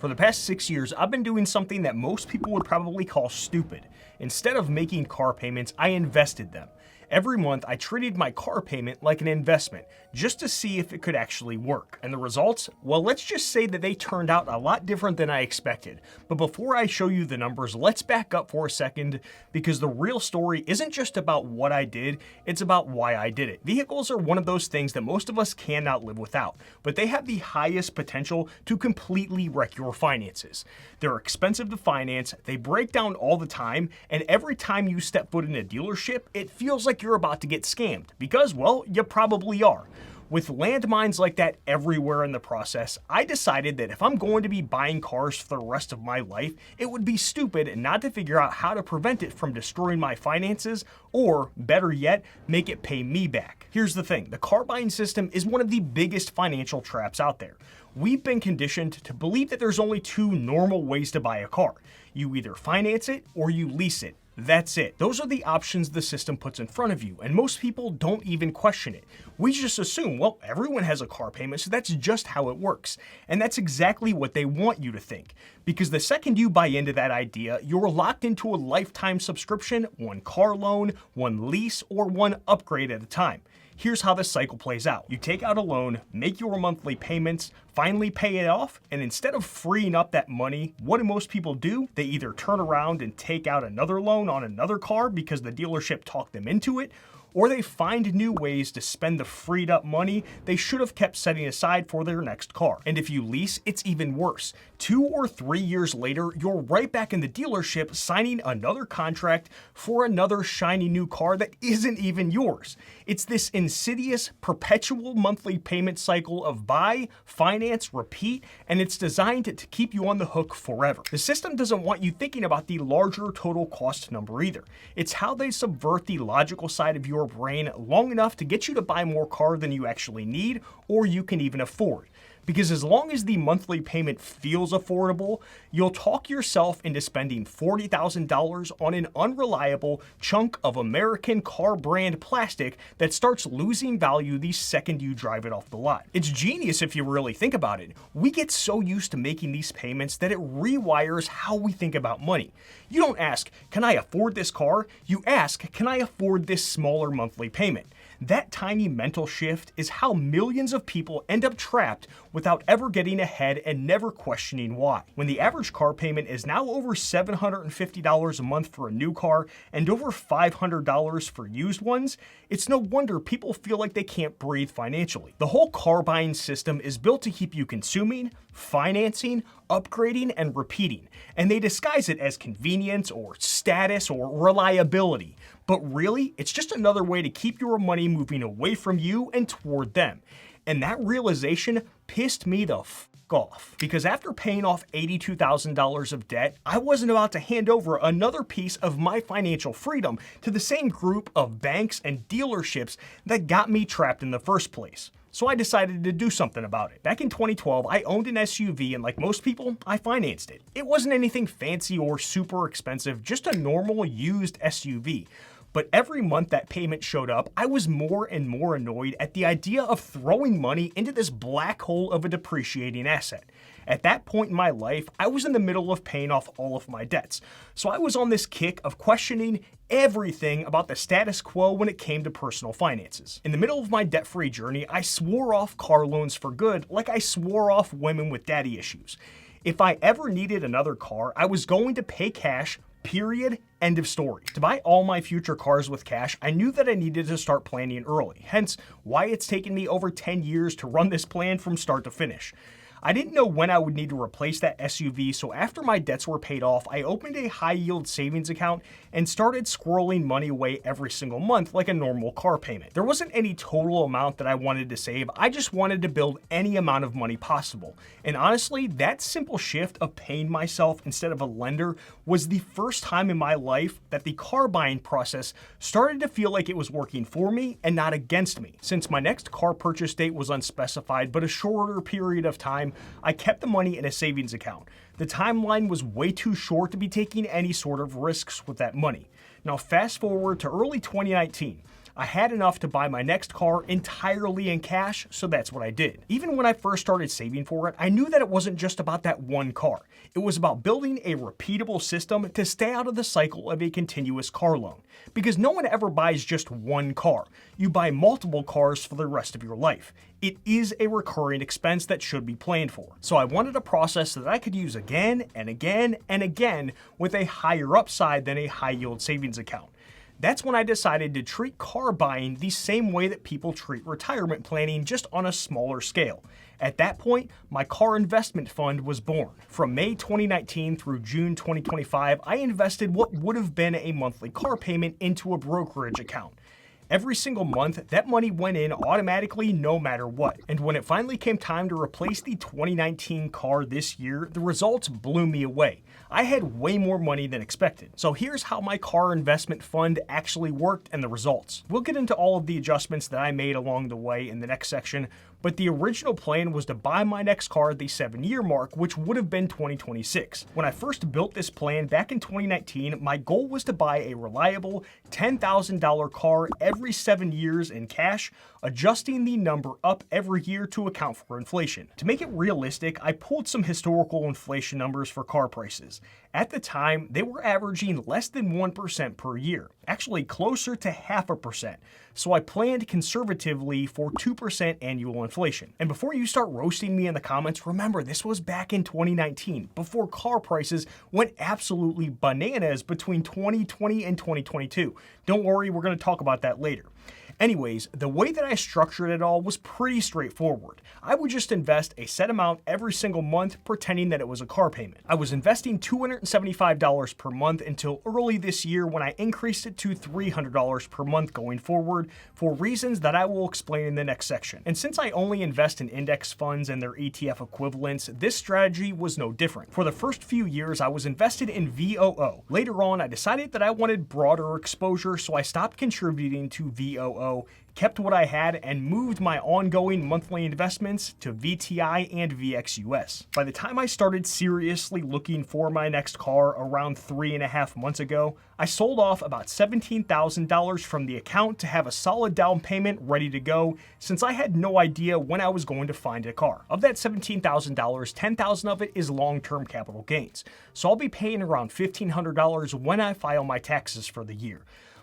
For the past 6 years, I've been doing something that most people would probably call stupid. Instead of making car payments, I invested them. Every month, I treated my car payment like an investment, just to see if it could actually work. And the results? Well, let's just say that they turned out a lot different than I expected. But before I show you the numbers, let's back up for a second, because the real story isn't just about what I did, it's about why I did it. Vehicles are one of those things that most of us cannot live without, but they have the highest potential to completely wreck your finances. They're expensive to finance, they break down all the time, and every time you step foot in a dealership, it feels like you're about to get scammed, because, well, you probably are. With landmines like that everywhere in the process, I decided that if I'm going to be buying cars for the rest of my life, it would be stupid not to figure out how to prevent it from destroying my finances, or, better yet, make it pay me back. Here's the thing, the car buying system is one of the biggest financial traps out there. We've been conditioned to believe that there's only two normal ways to buy a car. You either finance it or you lease it. That's it. Those are the options the system puts in front of you, and most people don't even question it. We just assume, well, everyone has a car payment, so that's just how it works. And that's exactly what they want you to think. Because the second you buy into that idea, you're locked into a lifetime subscription, one car loan, one lease, or one upgrade at a time. Here's how this cycle plays out. You take out a loan, make your monthly payments, finally pay it off, and instead of freeing up that money, what do most people do? They either turn around and take out another loan on another car because the dealership talked them into it, or they find new ways to spend the freed up money they should have kept setting aside for their next car. And if you lease, it's even worse. 2 or 3 years later, you're right back in the dealership signing another contract for another shiny new car that isn't even yours. It's this insidious, perpetual monthly payment cycle of buy, finance, repeat, and it's designed to keep you on the hook forever. The system doesn't want you thinking about the larger total cost number either. It's how they subvert the logical side of your brain long enough to get you to buy more car than you actually need or you can even afford. Because as long as the monthly payment feels affordable, you'll talk yourself into spending $40,000 on an unreliable chunk of American car brand plastic that starts losing value the second you drive it off the lot. It's genius if you really think about it. We get so used to making these payments that it rewires how we think about money. You don't ask, can I afford this car? You ask, can I afford this smaller monthly payment? That tiny mental shift is how millions of people end up trapped without ever getting ahead and never questioning why. When the average car payment is now over $750 a month for a new car and over $500 for used ones, it's no wonder people feel like they can't breathe financially. The whole car buying system is built to keep you consuming, financing, upgrading, and repeating, and they disguise it as convenience or status or reliability. But really, it's just another way to keep your money moving away from you and toward them. And that realization pissed me the f off. Because after paying off $82,000 of debt, I wasn't about to hand over another piece of my financial freedom to the same group of banks and dealerships that got me trapped in the first place. So I decided to do something about it. Back in 2012, I owned an SUV, and like most people, I financed it. It wasn't anything fancy or super expensive, just a normal used SUV. But every month that payment showed up, I was more and more annoyed at the idea of throwing money into this black hole of a depreciating asset. At that point in my life, I was in the middle of paying off all of my debts. So I was on this kick of questioning everything about the status quo when it came to personal finances. In the middle of my debt-free journey, I swore off car loans for good, like I swore off women with daddy issues. If I ever needed another car, I was going to pay cash, period, end of story. To buy all my future cars with cash, I knew that I needed to start planning early, hence why it's taken me over 10 years to run this plan from start to finish. I didn't know when I would need to replace that SUV, so after my debts were paid off, I opened a high-yield savings account and started squirreling money away every single month like a normal car payment. There wasn't any total amount that I wanted to save, I just wanted to build any amount of money possible. And honestly, that simple shift of paying myself instead of a lender was the first time in my life that the car buying process started to feel like it was working for me and not against me. Since my next car purchase date was unspecified but a shorter period of time, I kept the money in a savings account. The timeline was way too short to be taking any sort of risks with that money. Now fast forward to early 2019. I had enough to buy my next car entirely in cash, so that's what I did. Even when I first started saving for it, I knew that it wasn't just about that one car. It was about building a repeatable system to stay out of the cycle of a continuous car loan. Because no one ever buys just one car. You buy multiple cars for the rest of your life. It is a recurring expense that should be planned for. So I wanted a process that I could use again and again and again with a higher upside than a high yield savings account. That's when I decided to treat car buying the same way that people treat retirement planning, just on a smaller scale. At that point, my car investment fund was born. From May 2019 through June 2025, I invested what would have been a monthly car payment into a brokerage account. Every single month, that money went in automatically no matter what. And when it finally came time to replace the 2019 car this year, the results blew me away. I had way more money than expected. So here's how my car investment fund actually worked and the results. We'll get into all of the adjustments that I made along the way in the next section, but the original plan was to buy my next car at the 7-year mark, which would have been 2026. When I first built this plan back in 2019, my goal was to buy a reliable $10,000 car every 7 years in cash, adjusting the number up every year to account for inflation. To make it realistic, I pulled some historical inflation numbers for car prices. At the time, they were averaging less than 1% per year, actually closer to 0.5%. So I planned conservatively for 2% annual inflation. And before you start roasting me in the comments, remember this was back in 2019, before car prices went absolutely bananas between 2020 and 2022. Don't worry, we're going to talk about that later. Anyways, the way that I structured it all was pretty straightforward. I would just invest a set amount every single month, pretending that it was a car payment. I was investing $275 per month until early this year, when I increased it to $300 per month going forward, for reasons that I will explain in the next section. And since I only invest in index funds and their ETF equivalents, this strategy was no different. For the first few years, I was invested in VOO. Later on, I decided that I wanted broader exposure, so I stopped contributing to VOO, kept what I had, and moved my ongoing monthly investments to VTI and VXUS. By the time I started seriously looking for my next car around 3.5 months ago, I sold off about $17,000 from the account to have a solid down payment ready to go, since I had no idea when I was going to find a car. Of that $17,000, $10,000 of it is long-term capital gains, so I'll be paying around $1,500 when I file my taxes for the year.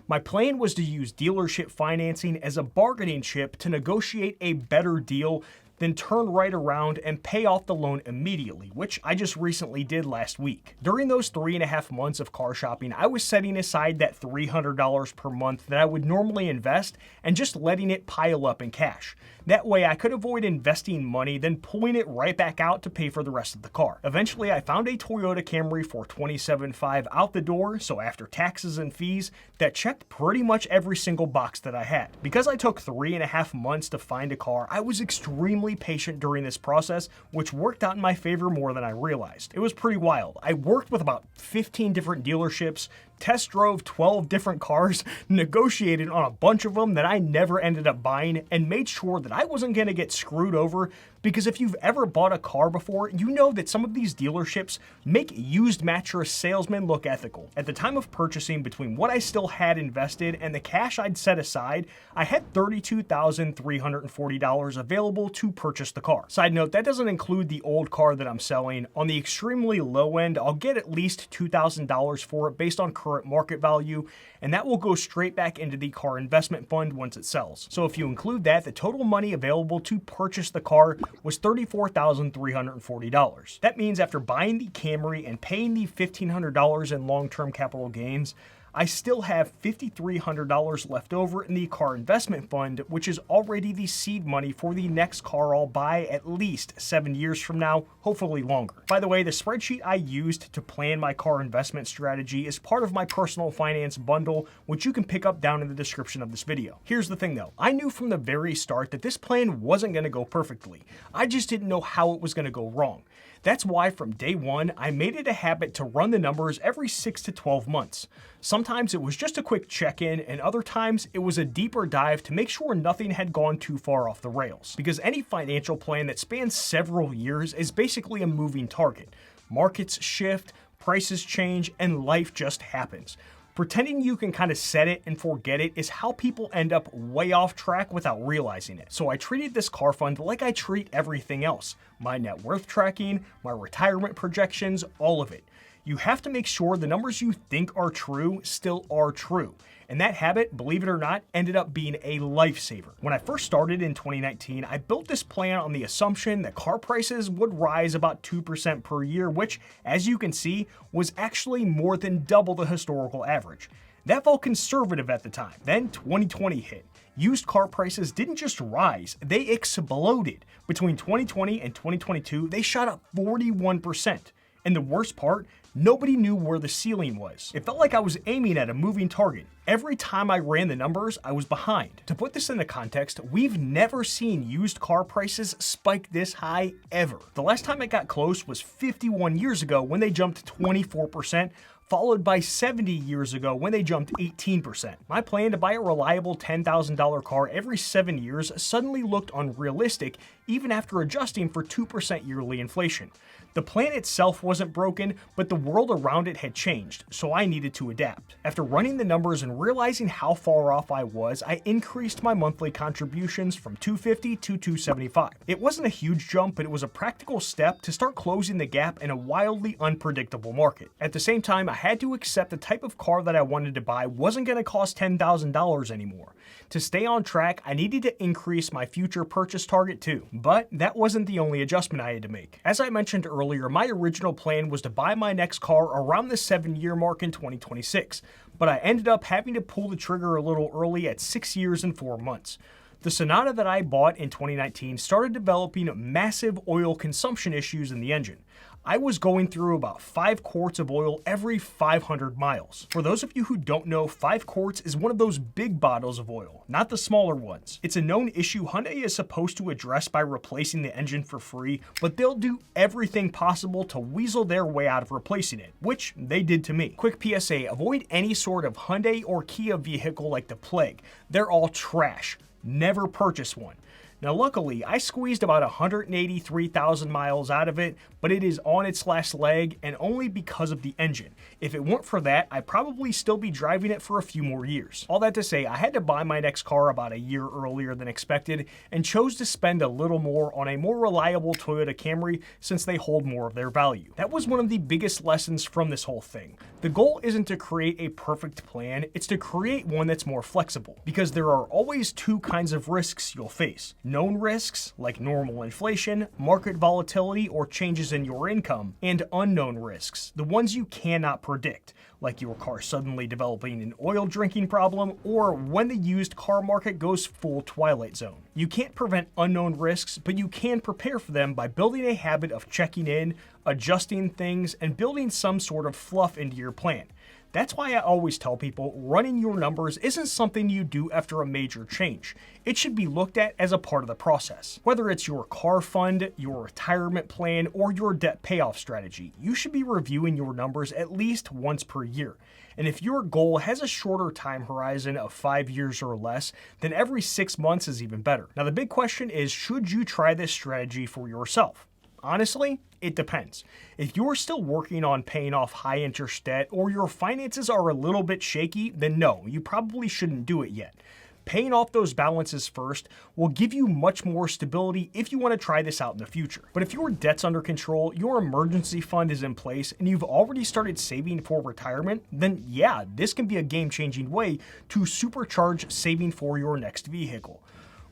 My plan was to use dealership financing as a bargaining chip to negotiate a better deal, then turn right around and pay off the loan immediately, which I just recently did last week. During those 3.5 months of car shopping, I was setting aside that $300 per month that I would normally invest and just letting it pile up in cash. That way I could avoid investing money, then pulling it right back out to pay for the rest of the car. Eventually, I found a Toyota Camry for $27,500 out the door, so after taxes and fees, that checked pretty much every single box that I had. Because I took 3.5 months to find a car, I was extremely patient during this process, which worked out in my favor more than I realized. It was pretty wild. I worked with about 15 different dealerships, test drove 12 different cars, negotiated on a bunch of them that I never ended up buying, and made sure that I wasn't going to get screwed over, because if you've ever bought a car before, you know that some of these dealerships make used mattress salesmen look ethical. At the time of purchasing, between what I still had invested and the cash I'd set aside, I had $32,340 available to purchase the car. Side note, that doesn't include the old car that I'm selling. On the extremely low end, I'll get at least $2,000 for it based on current market value, and that will go straight back into the car investment fund once it sells. So if you include that, the total money available to purchase the car was $34,340. That means after buying the Camry and paying the $1,500 in long-term capital gains, I still have $5,300 left over in the car investment fund, which is already the seed money for the next car I'll buy at least 7 years from now, hopefully longer. By the way, the spreadsheet I used to plan my car investment strategy is part of my personal finance bundle, which you can pick up down in the description of this video. Here's the thing though, I knew from the very start that this plan wasn't going to go perfectly. I just didn't know how it was going to go wrong. That's why from day one, I made it a habit to run the numbers every 6 to 12 months. Sometimes it was just a quick check-in, and other times it was a deeper dive to make sure nothing had gone too far off the rails. Because any financial plan that spans several years is basically a moving target. Markets shift, prices change, and life just happens. Pretending you can kind of set it and forget it is how people end up way off track without realizing it. So I treated this car fund like I treat everything else. My net worth tracking, my retirement projections, all of it. You have to make sure the numbers you think are true still are true. And that habit, believe it or not, ended up being a lifesaver. When I first started in 2019, I built this plan on the assumption that car prices would rise about 2% per year, which, as you can see, was actually more than double the historical average. That felt conservative at the time. Then 2020 hit. Used car prices didn't just rise, they exploded. Between 2020 and 2022, they shot up 41%. And the worst part, nobody knew where the ceiling was. It felt like I was aiming at a moving target. Every time I ran the numbers, I was behind. To put this into context, we've never seen used car prices spike this high ever. The last time it got close was 51 years ago when they jumped 24%, followed by 70 years ago when they jumped 18%. My plan to buy a reliable $10,000 car every 7 years suddenly looked unrealistic, even after adjusting for 2% yearly inflation. The plan itself wasn't broken, but the world around it had changed, so I needed to adapt. After running the numbers and realizing how far off I was, I increased my monthly contributions from $250 to $275. It wasn't a huge jump, but it was a practical step to start closing the gap in a wildly unpredictable market. At the same time, I had to accept the type of car that I wanted to buy wasn't going to cost $10,000 anymore. To stay on track, I needed to increase my future purchase target too. But that wasn't the only adjustment I had to make. As I mentioned earlier, my original plan was to buy my next car around the 7-year mark in 2026, but I ended up having to pull the trigger a little early at 6 years and 4 months. The Sonata that I bought in 2019 started developing massive oil consumption issues in the engine. I was going through about 5 quarts of oil every 500 miles. For those of you who don't know, 5 quarts is one of those big bottles of oil, not the smaller ones. It's a known issue Hyundai is supposed to address by replacing the engine for free, but they'll do everything possible to weasel their way out of replacing it, which they did to me. Quick PSA, avoid any sort of Hyundai or Kia vehicle like the plague. They're all trash. Never purchase one. Now luckily, I squeezed about 183,000 miles out of it, but it is on its last leg and only because of the engine. If it weren't for that, I'd probably still be driving it for a few more years. All that to say, I had to buy my next car about a year earlier than expected and chose to spend a little more on a more reliable Toyota Camry since they hold more of their value. That was one of the biggest lessons from this whole thing. The goal isn't to create a perfect plan, it's to create one that's more flexible, because there are always 2 kinds of risks you'll face. Known risks, like normal inflation, market volatility, or changes in your income, and unknown risks, the ones you cannot predict, like your car suddenly developing an oil drinking problem, or when the used car market goes full twilight zone. You can't prevent unknown risks, but you can prepare for them by building a habit of checking in, adjusting things, and building some sort of fluff into your plan. That's why I always tell people running your numbers isn't something you do after a major change. It should be looked at as a part of the process. Whether it's your car fund, your retirement plan, or your debt payoff strategy, you should be reviewing your numbers at least once per year. And if your goal has a shorter time horizon of 5 years or less, then every 6 months is even better. Now the big question is, should you try this strategy for yourself? Honestly, it depends. If you're still working on paying off high interest debt or your finances are a little bit shaky, then no, you probably shouldn't do it yet. Paying off those balances first will give you much more stability if you want to try this out in the future. But if your debt's under control, your emergency fund is in place, and you've already started saving for retirement, then yeah, this can be a game-changing way to supercharge saving for your next vehicle.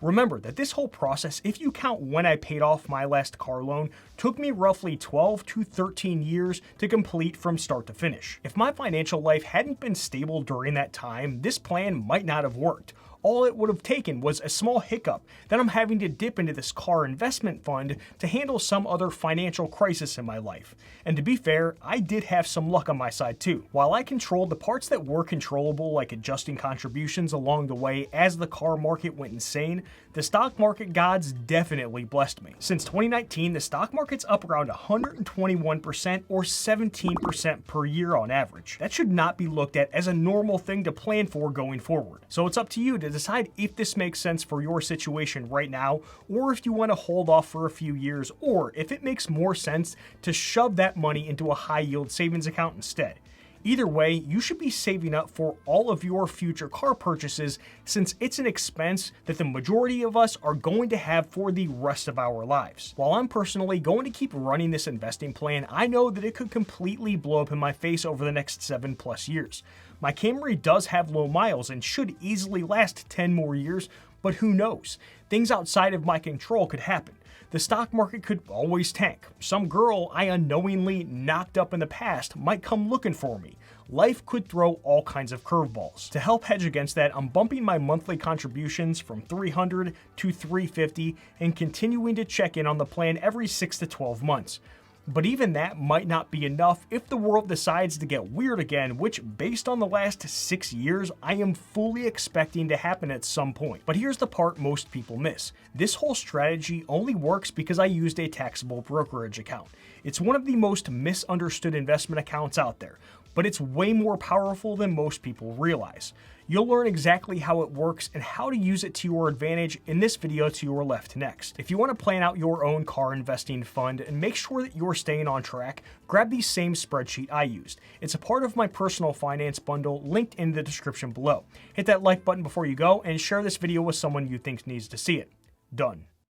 Remember that this whole process, if you count when I paid off my last car loan, took me roughly 12 to 13 years to complete from start to finish. If my financial life hadn't been stable during that time, this plan might not have worked. All it would have taken was a small hiccup that I'm having to dip into this car investment fund to handle some other financial crisis in my life. And to be fair, I did have some luck on my side too. While I controlled the parts that were controllable, like adjusting contributions along the way as the car market went insane, the stock market gods definitely blessed me. Since 2019, the stock market's up around 121% or 17% per year on average. That should not be looked at as a normal thing to plan for going forward. So it's up to you to decide if this makes sense for your situation right now, or if you want to hold off for a few years, or if it makes more sense to shove that money into a high yield savings account instead. Either way, you should be saving up for all of your future car purchases since it's an expense that the majority of us are going to have for the rest of our lives. While I'm personally going to keep running this investing plan, I know that it could completely blow up in my face over the next 7+ years. My Camry does have low miles and should easily last 10 more years, but who knows? Things outside of my control could happen. The stock market could always tank. Some girl I unknowingly knocked up in the past might come looking for me. Life could throw all kinds of curveballs. To help hedge against that, I'm bumping my monthly contributions from $300 to $350 and continuing to check in on the plan every 6 to 12 months. But even that might not be enough if the world decides to get weird again, which based on the last 6 years, I am fully expecting to happen at some point. But here's the part most people miss. This whole strategy only works because I used a taxable brokerage account. It's one of the most misunderstood investment accounts out there, but it's way more powerful than most people realize. You'll learn exactly how it works and how to use it to your advantage in this video to your left next. If you want to plan out your own car investing fund and make sure that you're staying on track, grab the same spreadsheet I used. It's a part of my personal finance bundle linked in the description below. Hit that like button before you go and share this video with someone you think needs to see it. Done.